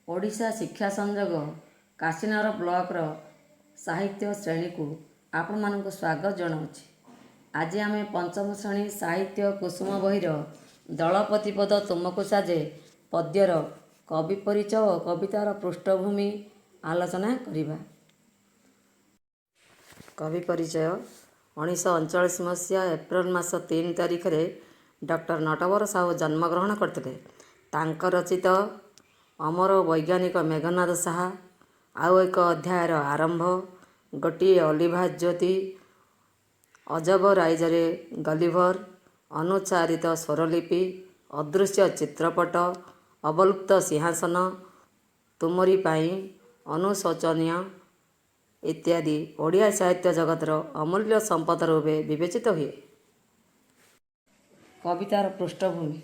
ଓଡ଼ିଶା ଶିକ୍ଷା ସଂଯୋଗ କାଶୀନଗର ବ୍ଲକର ସାହିତ୍ୟ ଶ୍ରେଣୀକୁ ଆପଣମାନଙ୍କୁ ସ୍ୱାଗତ ଜଣାଉଛି। ଆଜି ଆମେ ପଞ୍ଚମ ଶ୍ରେଣୀ ସାହିତ୍ୟ କୁସୁମ ବହିର ଦଳପତିପଦ ତୁମକୁ ସାଜେ ପଦ୍ୟର କବି ପରିଚୟ ଓ କବିତାର ପୃଷ୍ଠଭୂମି ଆଲୋଚନା କରିବା। କବି ପରିଚୟ 1939 ମସିହା ଏପ୍ରିଲ ମାସ 3 ତାରିଖରେ ଡକ୍ଟର ନଟବର ସାହୁ ଜନ୍ମଗ୍ରହଣ କରିଥିଲେ। ତାଙ୍କ ରଚିତ ଅମର ବୈଜ୍ଞାନିକ ମେଘନାଦ ସାହା, ଆଉ ଏକ ଅଧ୍ୟାୟର ଆରମ୍ଭ, ଗୋଟିଏ ଅଲିଭା ଜ୍ୟୋତି, ଅଜବ ରାଇଜରେ ଗଲିଭର, ଅନୁଚ୍ଚାରିତ ସ୍ୱରଲିପି, ଅଦୃଶ୍ୟ ଚିତ୍ରପଟ, ଅବଲୁପ୍ତ ସିଂହାସନ, ତୁମରି ପାଇଁ, ଅନୁଶୋଚନୀୟ ଇତ୍ୟାଦି ଓଡ଼ିଆ ସାହିତ୍ୟ ଜଗତର ଅମୂଲ୍ୟ ସମ୍ପଦ ରୂପେ ବିବେଚିତ ହୁଏ। କବିତାର ପୃଷ୍ଠଭୂମି।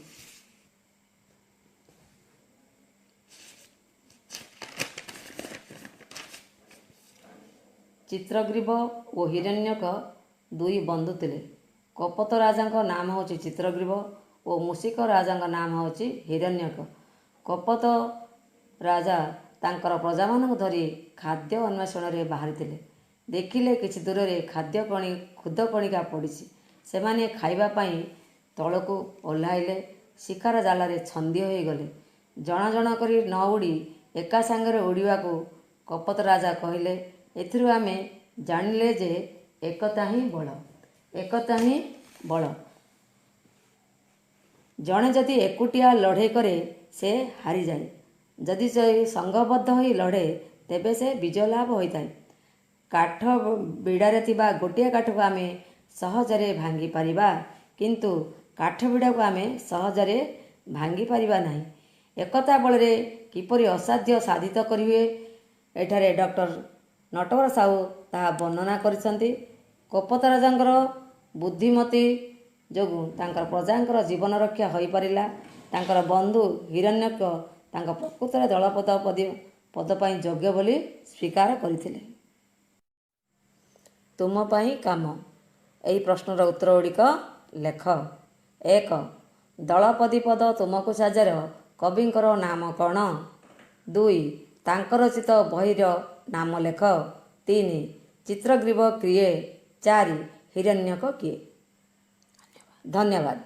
ଚିତ୍ରଗ୍ରୀବ ଓ ହିରଣ୍ୟକ ଦୁଇ ବନ୍ଧୁ ଥିଲେ। କପୋତ ରାଜାଙ୍କ ନାମ ହେଉଛି ଚିତ୍ରଗ୍ରୀବ ଓ ମୂଷିକ ରାଜାଙ୍କ ନାମ ହେଉଛି ହିରଣ୍ୟକ। କପୋତ ରାଜା ତାଙ୍କର ପ୍ରଜାମାନଙ୍କୁ ଧରି ଖାଦ୍ୟ ଅନ୍ୱେଷଣରେ ବାହାରିଥିଲେ। ଦେଖିଲେ କିଛି ଦୂରରେ ଖୁଦ କଣିକା ପଡ଼ିଛି। ସେମାନେ ଖାଇବା ପାଇଁ ତଳକୁ ଓହ୍ଲାଇଲେ। ଶିକାର ଜାଲରେ ଛନ୍ଦି ହୋଇଗଲେ। ଜଣ ଜଣ କରି ନ ଉଡ଼ି ଏକା ସାଙ୍ଗରେ ଉଡ଼ିବାକୁ କପୋତ ରାଜା କହିଲେ। ଏଥିରୁ ଆମେ ଜାଣିଲେ ଯେ ଏକତା ହିଁ ବଳ। ଜଣେ ଯଦି ଏକୁଟିଆ ଲଢ଼େଇ କରେ ସେ ହାରିଯାଏ। ଯଦି ସେ ସଂଘବଦ୍ଧ ହୋଇ ଲଢ଼େ ତେବେ ସେ ବିଜୟ ଲାଭ ହୋଇଥାଏ। କାଠ ବିଡ଼ାରେ ଥିବା ଗୋଟିଏ କାଠକୁ ଆମେ ସହଜରେ ଭାଙ୍ଗି ପାରିବା, କିନ୍ତୁ କାଠ ବିଡ଼ାକୁ ଆମେ ସହଜରେ ଭାଙ୍ଗି ପାରିବା ନାହିଁ। ଏକତା ବଳରେ କିପରି ଅସାଧ୍ୟ ସାଧିତ କରିହୁଏ, ଏଠାରେ ଡକ୍ଟର ନଟବର ସାହୁ ତାହା ବର୍ଣ୍ଣନା କରିଛନ୍ତି। କପୋତ ରାଜାଙ୍କର ବୁଦ୍ଧିମତୀ ଯୋଗୁଁ ତାଙ୍କର ପ୍ରଜାଙ୍କର ଜୀବନ ରକ୍ଷା ହୋଇପାରିଲା। ତାଙ୍କର ବନ୍ଧୁ ହିରଣ୍ୟକ ତାଙ୍କ ପ୍ରକୃତରେ ଦଳପତ ପଦ ପାଇଁ ଯୋଗ୍ୟ ବୋଲି ସ୍ୱୀକାର କରିଥିଲେ। ତୁମ ପାଇଁ କାମ। ଏହି ପ୍ରଶ୍ନର ଉତ୍ତର ଗୁଡ଼ିକ ଲେଖ। 1. ଦଳପତିପଦ ତୁମକୁ ସାଜେର କବିଙ୍କର ନାମ କ'ଣ? 2. ତାଙ୍କ ରଚିତ ବହିର ନାମ ଲେଖ। 3. ଚିତ୍ରଗ୍ରୀବ କିଏ? 4. ହିରଣ୍ୟକ କିଏ? ଧନ୍ୟବାଦ।